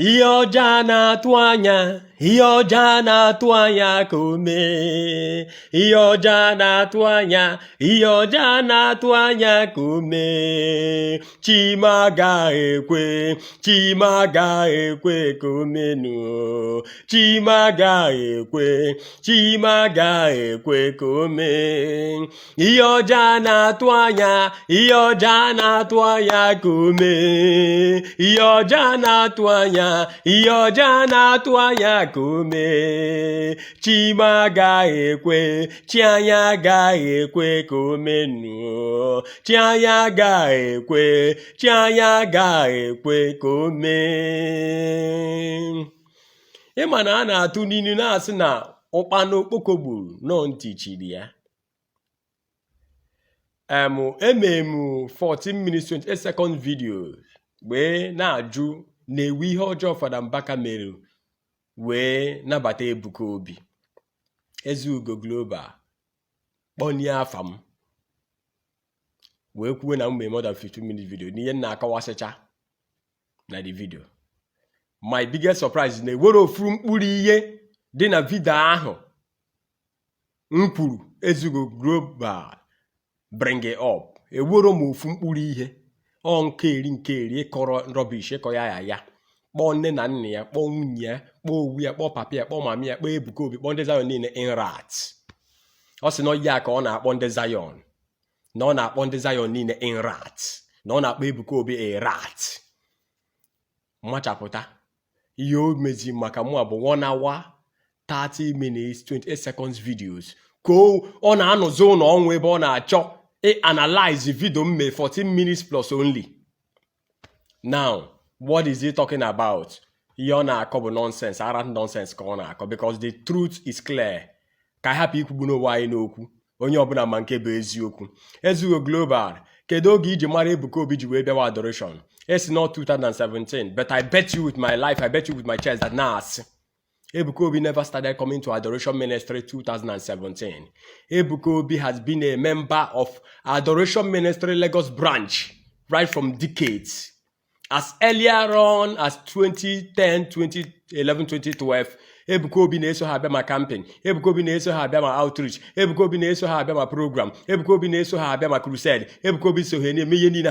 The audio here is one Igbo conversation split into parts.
ihe ọjọọ na-atụ anya ihe ọjọọ na-atụ anya ka o mee ihe ọjọọ na-atụ anya ihe ọjọọ na-atụ anya ka o mee Chima agaghị ekwe Chima agaghị ekwe ka o menu Chima agaghị ekwe Chima agaghị ekwe ka o mee ihe ọjọọ na-atụ anya ihe ọjọọ na-atụ anya ka o mee ihe ọjọọ na-atụ anya ihe ọjọọ na-atụ anya ka o mee Chima agaghị ekwe chi anyị agaghị ekwe ka o menu chi anyị agaghị ekwe chi anyị agaghị ekwe ka o mee. Ịma na a na-atụ n'ilu na-asị na ụkpana okpoko gburu nọ ntị chiri ya. Ememu 14 minutes 28 seconds video wee na-ajụ na-ewu ihe ọjọọ Fada Mbaka mere wee nabata Ebuka Obi. Ezugo Global kpọnie afa m wee kwuo na mgbe more than 15 minutes video n'ihe na-akọwasịcha na the video. My biggest surprise na ewere ofu mkpụrụ ihe dị na video ahụ m kwuru Ezugo Global bring it up. Ewere m ofu mkpụrụ ihe ọ nke eri ịkọrọ rubbish ịkọ ya kpọọ nne na nna ya, kpọọ nwunye ya, kpọọ owu ya, kpọọ papa ya, kpọọ mama ya, kpọọ Ebuka Obi, kpọọ ndị Zion niile in rat. Ọ sị na ya ka ọ na-akpọ ndị Zion, na ọ na-akpọ ndị Zion niile in rat, na ọ na-akpọ Ebuka Obi a rat. Mmachapụta ihe o mezi maka mụ bụ 1 hour 30 minutes 28 seconds videos ka ọ na-anọzi ụlọ ọnwụ ebe ọ na-achọ analyze video mme 14 minutes plus only. Now what is he talking about? Ihe ọ na-akọ bụ nonsense, arant nonsense ka ọ na-akọ, because the truth is clear. Ka hapụ ikwugbu n'ụwa anyị n'okwu, onye ọbụla ma nke bụ eziokwu. Ezugo Global, kedu oge iji mara Ebuka Obi ji wee bịawa adoration? It's not 2017, but I bet you with my life, I bet you with my chest that nas Ebuka Obi never started coming to Adoration Ministry 2017. Ebuka Obi has been a member of Adoration Ministry Lagos branch right from decades. As earlier on as 2010, 2011, 2012, Ebuka Obi na-eso ha abịa ma campaign, Ebuka Obi na-eso ha abịa ma outreach, Ebuka Obi na-eso ha abịa ma program, Ebuka Obi na-eso ha abịa ma crusade, Ebuka Obi so ha na-eme ihe niile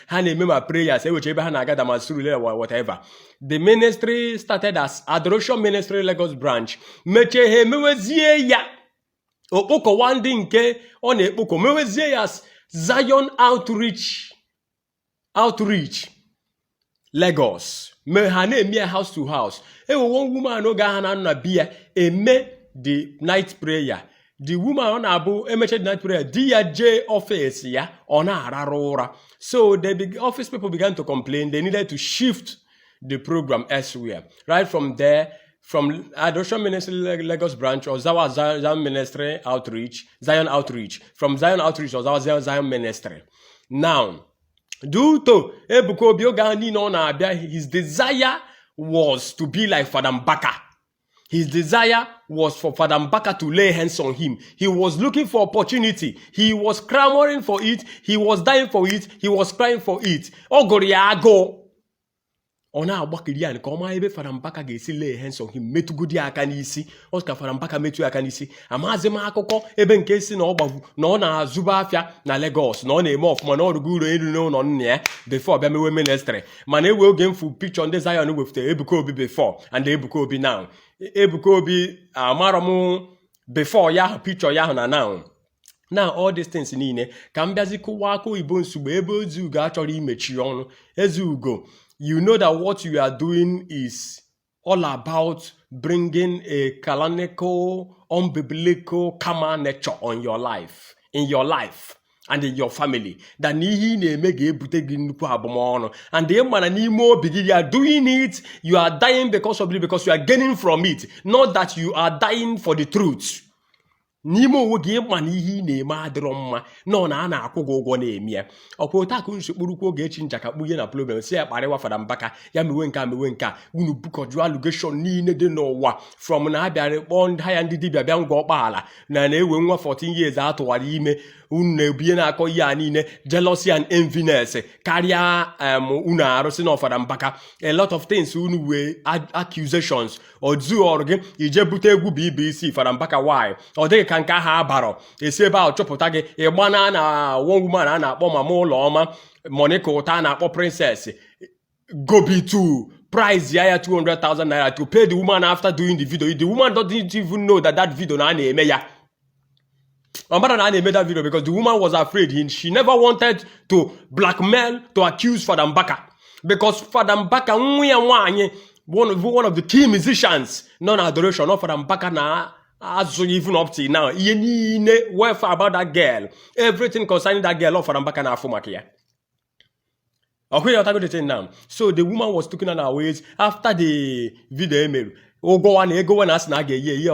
ha na-eme ma prayers, eweche ebe ha na-agada ma surule whatever. The ministry started as Adoration Ministry Lagos branch. Meche ha emewezie ya okpoko ndị nke ọ na-ekpoko, mewezie ya as Zion outreach Lagos. Me ha na-eme house to house. One woman oge aha na nna biya eme the night prayer. The woman ọ na-abụ emeche the night prayer, di ya je office ya ọ na-ararụ ụra. So the office people began to complain. They needed to shift the program elsewhere. Right from there, from Adoration Ministry Lagos branch or Zion Ministry outreach, Zion outreach. From Zion outreach or Zion Ministry. Now, due to Ebuka Obi oge ahụ niile ọ na-abịa, his desire was to be like Fada Mbaka. His desire was for Fada Mbaka to lay hands on him. He was looking for opportunity. He was clamoring for it. He was dying for it. He was crying for it. Ogori ya agụ. Ọ na-agbakiri ya nke ọma ebe Fada Mbaka ga-esi lay hands on him, metụgodi aka n'isi. Ọ ka Fada Mbaka metụ aka n'isi. Amazi m akụkọ ebe nke si na ọ gbavu na ọ na-azụba afịa na Lagos, na ọ na-eme ọfụma na ọrụgo uru elu n'ụlọ nna ya before bịa mewe ministry. Mana ewe oge mfu picture ndị Zion wefute Ebuka Obi before and Ebuka Obi now. Ebuka Obi amara m before ya picture ya na now. Now all these things niile ka m bịazi kụwa aka oyibo nsogbu ebe Ezugo achọrọ imechi ọnụ. Ezugo, you know that what you are doing is all about bringing a canonical, unbiblical, karma nature on your life, in your life, and in your family. That n'ihi na-eme ga-ebute gị nnukwu abụmọnụ. And the mana n'ime obi gị, you are doing it, you are dying because of it, because you are gaining from it, not that you are dying for the truth. n'ime onwe gị ma na ihe ị na-eme adịrọ mma nọ na a na-akwụ gị ụgwọ na-eme ya ọkwa otu akụ nsekpurukwu oge echi njaka kpughe na problem si ya kparịwa Fada Mbaka ya mewe nke a mewe nke a unu bukọjụ allegation niile dị n'ụwa from na abịara kpọọ ndị ha ya ndị dibịa bịa ngwa ọkpaala na-ewe nwa 14 years atụwara ime unu na-ebunye na-akọ ihe a niile jealousy and enviness karịa unu arụsị na Fada Mbaka a lot of things unu wee accusations ozu ọrụ gị ije bute egwu BBC Fada Mbaka why ọ dịghị ka nke ahụ abarọ esi ebe ahụ chọpụta gị ịgbana na one woman a na-akpọ Mama Ụlọma Monica Ụta a na-akpọ Princess Gobitu price ya 200,000 naira to pay the woman after doing the video. The woman doesn't even know that video na na-eme ya. Ọmara na na-eme that video because the woman was afraid. She never wanted to blackmail to accuse Fada Mbaka because Fada Mbaka nwa ya nwaanyị one of the key musicians nọ na adoration of Fada Mbaka na as even up till now ihe niile wealth about that girl everything concerning that girl of Fada Mbaka na afụ maka ya. Okay, I'll tell you the thing now. So the woman was looking at her ways after the video email. Go on as na ye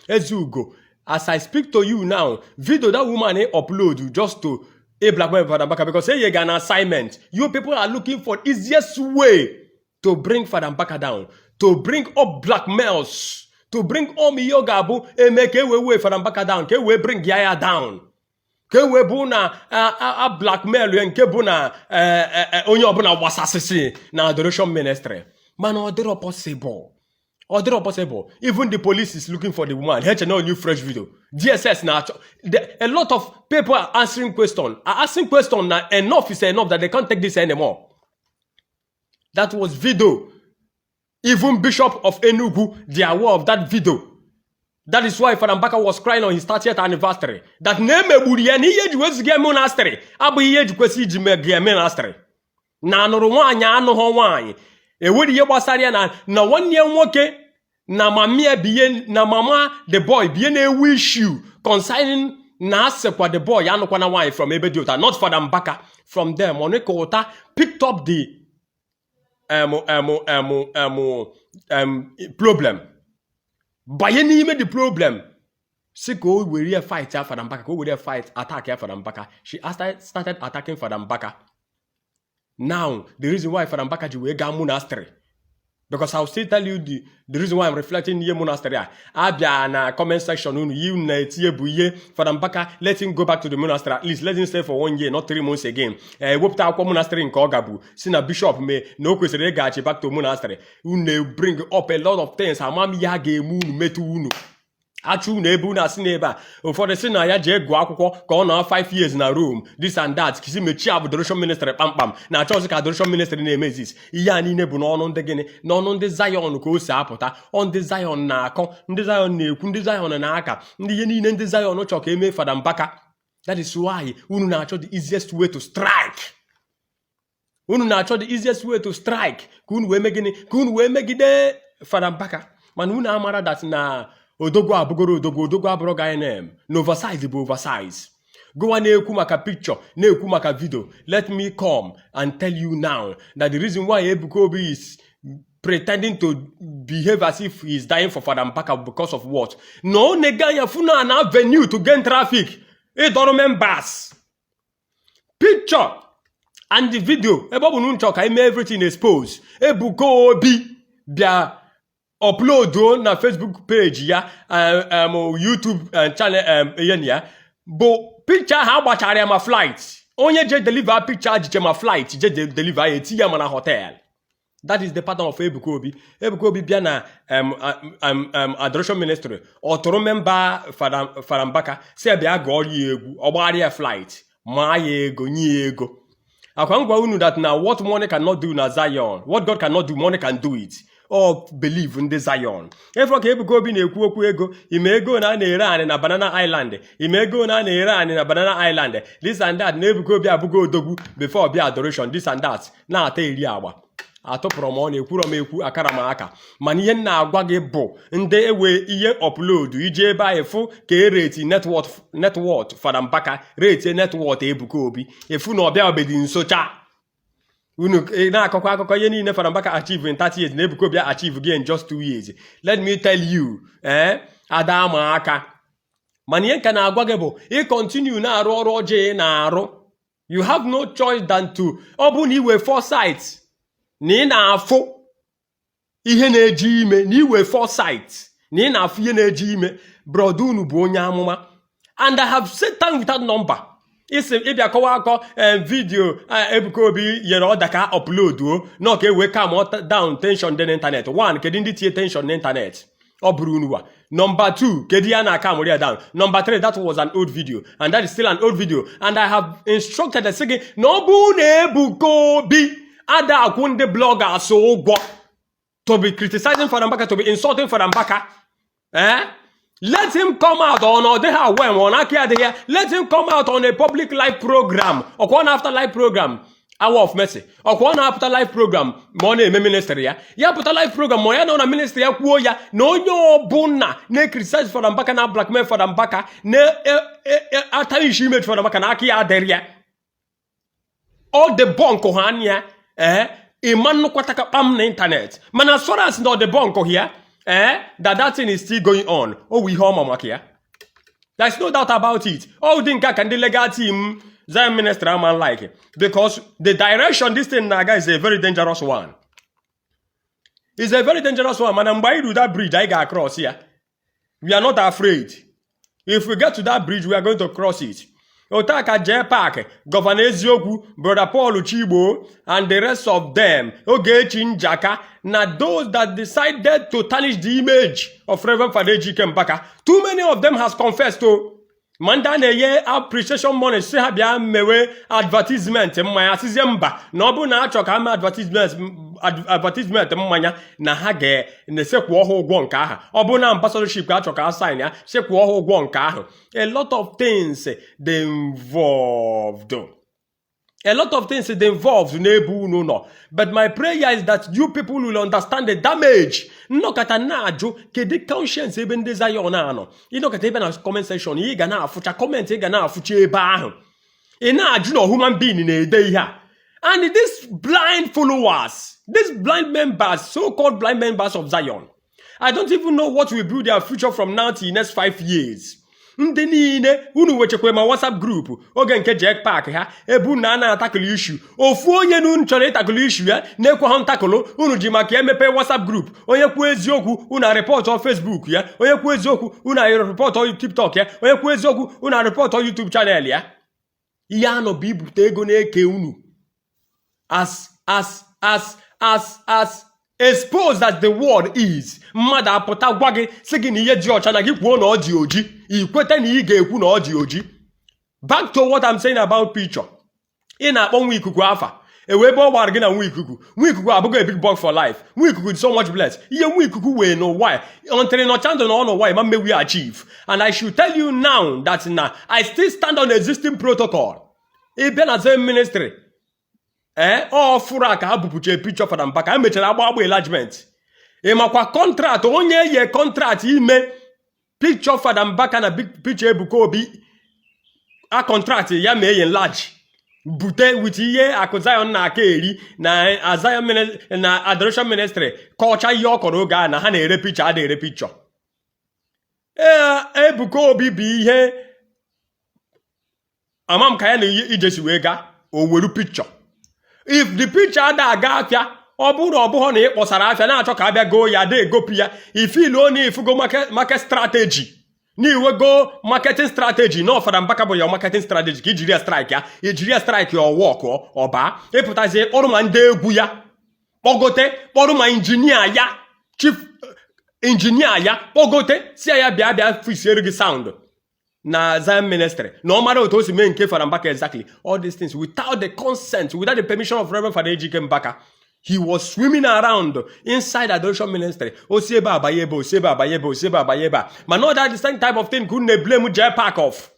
as you go. As I speak to you now, video that woman upload just to a blackmail Fada Mbaka because you got an assignment. You people are looking for easiest way to bring Fada Mbaka down, to bring up blackmails, to bring Yogabu and make a way Fada Mbaka down, can we bring Yaya down? Ke we bụ na a blackmail nke bụ na onye ọbụla gbasasịsị na adoration ministry mana ọ dịrọ possible even the police is looking for the woman here no new fresh video DSS na a lot of people are asking question na enough is enough that they can't take this anymore. That was video. Even Bishop of Enugu they are aware of that video. That is why Fada Mbaka was crying on his 30th anniversary. That name Burian, he was a monastery. Abu Yejukwesi Jimeg monastery. Na Norwanya no Hawaii. A woody Yabasariana, na 1 year woke, na mamia bien, na mama the boy, bien a wish you consigning Nasekwa the boy, Yanokwana wife from Ebediota, not Fada Mbaka. From there, Monica Ota picked up the problem. By any the problem, she go with a fight Fada Mbaka, go with a fight, attack Fada Mbaka. She started attacking Fada Mbaka. Now, the reason why Fada Mbaka will go monastery. Because I'll still tell you the reason why I'm reflecting here monastery. Abia na comment section you na tie buye Fada Mbaka let him go back to the monastery. At least let him stay for 1 year, not 3 months again. Wopta akwa monastery in Kogabu. Sina bishop me no kwesịrị gachi back to monastery. Unu bring up a lot of things. Amami ya ga-emu metu unu. Achu na ebu na sineba. Ụfọdụ si na ya je gụọ akwụkwọ ka ọ nọ 5 years na Rome. This and that. Kisi mechi adoration ministry pam. Na chọọchị ka adoration ministry na-eme exist. Ihe a niile bụ n'ọnụ ndị gịnị? N'ọnụ ndị Zion ka o si apụta. Ndị Zion na-akọ, ndị Zion na-ekwu, ndị Zion na-aka. Ndị ihe niile ndị Zion chọ ka eme Fada Mbaka. That is why unu na-achọ the easiest way to strike. Unu na-achọ the easiest way to strike. Ka unu wee megide, ka unu wee megide Fada Mbaka. Mana unu amara that na Odogo abugoro odogo aburo guy name. No oversize bụ oversize. Go on na-ekwu maka picture, na-ekwu maka video. Let me come and tell you now that the reason why Ebuka Obi is pretending to behave as if he is dying for Fada Mbaka because of what? No neganya funa an avenue to gain traffic. It don't members. Picture and the video. Ebobu nunchoka I make everything exposed. Ebuka Obi bia upload na Facebook page ya YouTube channel ya bo picture ha gbachara ya ma flight onye je deliver picture ajiche ma flight je deliver ya ti ya ma na hotel. That is the pattern of Ebuka Obi. Ebuka Obi bia na adoration ministry otoro member Fada Mbaka se bia go ori egwu ogbari ya flight ma ya ego nyi ego. Akwa ngwa unu that now what money cannot do na Zion, what God cannot do, money can do it. Or believe in the Zion. Efro ka Ebuka Obi na-ekwu okwu ego, ime ego na na-ere ani na Banana Island, ime ego na na-ere ani na Banana Island, this and that, na Ebuka Obi abugo odogwu before bia adoration, this and that, na-ata eri agba. Atọpụrụ m ọ na-ekwuro m ekwu akara m aka mana ihe na-agwa gị bụ ndị ewe ihe upload ije ebe anyị fụ ka rate net worth Fada Mbaka rate net worth Ebuka Obi efu na ọbịa obedi nsocha unu na-akọkwa akụkọ ihe niile Fada Mbaka achieve in 30 years na Ebuka Obi achieve again in just 2 years. Let me tell you ada ama aka mana ihe nka na-agwa gị bụ continue na-arụ ọrụ ọjọọ na-arụ. You have no choice than to ọ bụ na iwe foresight na ị na-afụ ihe na-eji ime, na iwe foresight na ị na-afụ ihe na-eji ime. Brother unu bụ onye amụma, and I have said time without number. Isi ịbịa kọwa akọ video Ebuka Obi yere ọda ka upload o na ka ewe calm down tension dị n'internet. One, kedu ndị tie tension n'internet? Ọ bụrụ unuwa. Number 2, kedu ya na calm down? Number 3, that was an old video, and that is still an old video, and I have instructed the second na ọ bụ na Ebuka Obi ada akwụ ndị bloggers ụgwọ to be criticizing Fada Mbaka, to be insulting Fada Mbaka. Let him come out on let him come out on a public live program, or one after live program, Hour of Mercy, or one after live program, money ministry ya put a live program, moya no na ministry ya kuo ya no yo buna ne criticize Fada Mbaka na blackmail Fada Mbaka ne atari image Fada Mbaka na aki aderia all the bonko hanya imanu kwataka pam na internet man, as far as not the bonko here that thing is still going on. Oh, we home here. There's no doubt about it. Oh, Dinka can the legal team, Zion minister, man like it. Because the direction this thing naga is a very dangerous one. It's a very dangerous one. Man, I'm by to that bridge I got across here. We are not afraid. If we get to that bridge, we are going to cross it. Otaka J Park, Governor Ezioku, Brother Paul Uchibo, and the rest of them, Ogechi Njaka, now those that decided to tarnish the image of Reverend Fada Ejike Mbaka. Too many of them has confessed to Mandane ye appreciation money se ha bia mewe advertisement mmanya sizemba na obu na acho ka ma advertisement mmanya na ha ge na sekwo ho ugwo nke aha obu na ambassadorship ka acho ka sign ya sekwo ho ugwo nke aha. A lot of things they involved. A lot of things involved nebu no. But my prayer is that you people will understand the damage. No kata na aju kedi conscience even desire na ano. You know kata even a comment section yi ga na afucha comment yi ga na afucha ebe ahụ. E na aju no human being na ede ihe. And these blind followers, these blind members, so-called blind members of Zion, I don't even know what will be their future from now till the next 5 years. Ndị niile unu wechekwe ma WhatsApp group oge nke Jek Park ha ebu na na-atakụlụ issue ofu onye nu chọrọ ịtakụlụ issue ya na-ekwe ha ntakụlụ unu ji maka emepe WhatsApp group onye kwuo eziokwu unu report on Facebook ya onye kwuo eziokwu unu report on TikTok ya onye kwuo eziokwu unu report on YouTube channel ya ihe anọ bụ ibute ego na-eke unu as exposed as the world is. Mmadụ apụta gwa gị sị gị na ihe dị ọcha na gị kwuo na ọ dị oji ikwete na ị ga-ekwu na ọ dị oji. Back to what I'm saying about picture. Ị na-akpọ nwa ikuku afa ewe ebe ọ gbara gị na nwa ikuku abụghị a big bug for life. Nwa ikuku is so much blessed. Ihe nwa ikuku wee no why until no chando no why man may we achieve. And I should tell you now that now I still stand on existing protocol. Ebe na same ministry ọ fụrụ aka ha bupụcha picture Fada Mbaka emechara agba enlargement. Makwa contract onye ye contract ime picture Fada Mbaka na big picture Ebuka Obi a contract ya mee enlarge bute with ihe Accusations na aka eri na Zion na adoration ministry culture ihe ọkọrọ oge a na ha na-ere picture a na-ere picture. Ebuka Obi bụ ihe amam ka ya na ijesi wee ga o weru picture. If the picture ada aga afia ọbụghọ na ịkpọsara afia na-achọ ka abịa go ya de egopu ya ifil onye ifugo market strategy na iwego marketing strategy no Fada Mbaka bụ ya marketing strategy ka ijiri strike ya ijiri strike ya work ọba ịpụtazie kpọrụ ma ndị egwu ya kpọgote kpọrụ ma injinia ya chief injinia ya kpọgote si ya bịa fisiere gị sound na Zion ministry. No matter what was mean Fada Mbaka exactly. All these things without the consent, without the permission of Reverend Fada Ejike Mbaka. He was swimming around inside adoration ministry. Oseba bayeba. But not that the same type of thing couldn't blame J Park off.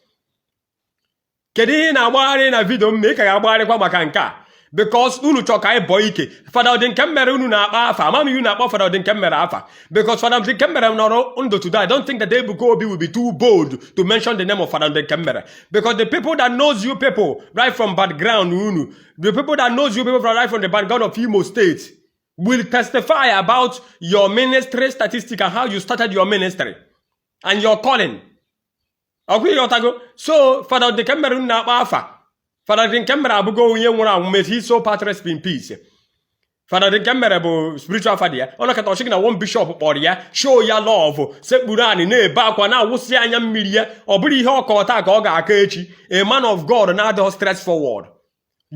Kedi na agbari na video make agbari kwa maka nka. Because unu choka e boyike. Fada Odin Kemere unu na afa. Amami unu na Fada Odin Kemere afa. Because Fada Odin Kemere noro undo today. I don't think that Ebuka Obi will be too bold to mention the name of Fada Odin Kemere. Because the people that knows you people right from background unu, the people that knows you people right from the background of Imo State will testify about your ministry statistic and how you started your ministry and your calling. ọkwa ịghọtago so Fada Ejike mere na-akpa afa Fada Ejike mere abụgo onye nwụrụ anwụ met his soul part rest in peace Fada Ejike mere bụ spiritual father ya ọ nakọta ọchịgị na one bishop kpọrọ ya show ya love sekpuru anị na-ebe akwa na-awụsị anya mmiri ya ọ bụrụ ihe ọkọta ka ọ ga-aka echi a man of God na-adịghị stress forward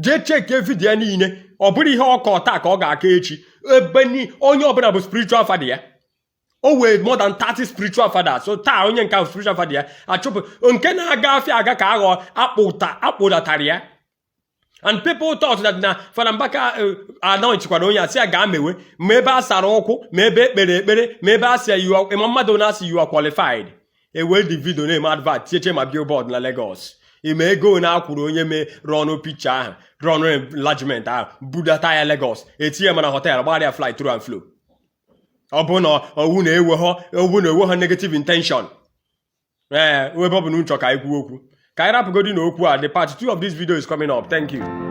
jee cheke vidio ya niile ọ bụrụ ihe ọkọta ka ọ ga-aka echi ebe onye ọbụla bụ spiritual father ya o wee more than 30 spiritual fathers so taa onye nke spiritual father ya achụpụ nke na-aga afịa aga ka aghọ akpụdatara ya and people thought that na Fada Mbaka anọchikwara onye asị ya gaa mewe ma ebe a sara ụkwụ ma ebe ekpere ekpere ma ebe a sị ya ịma mmadụ na-asị you are qualified ewee the video na-eme advert tietie ma billboard na Lagos ime ego na-akwụrụ onye mee rọnụ picture ahụ rọnụ enlargement ahụ budata ya Lagos etinye mana hotel gbara fly through and flow ọ bụ na owu na-ewe ha negative intention ebe ọ bụ na nchọ ka anyị kwuo okwu ka anyị rapụgodi na okwu a the part 2 of this video is coming up. Thank you.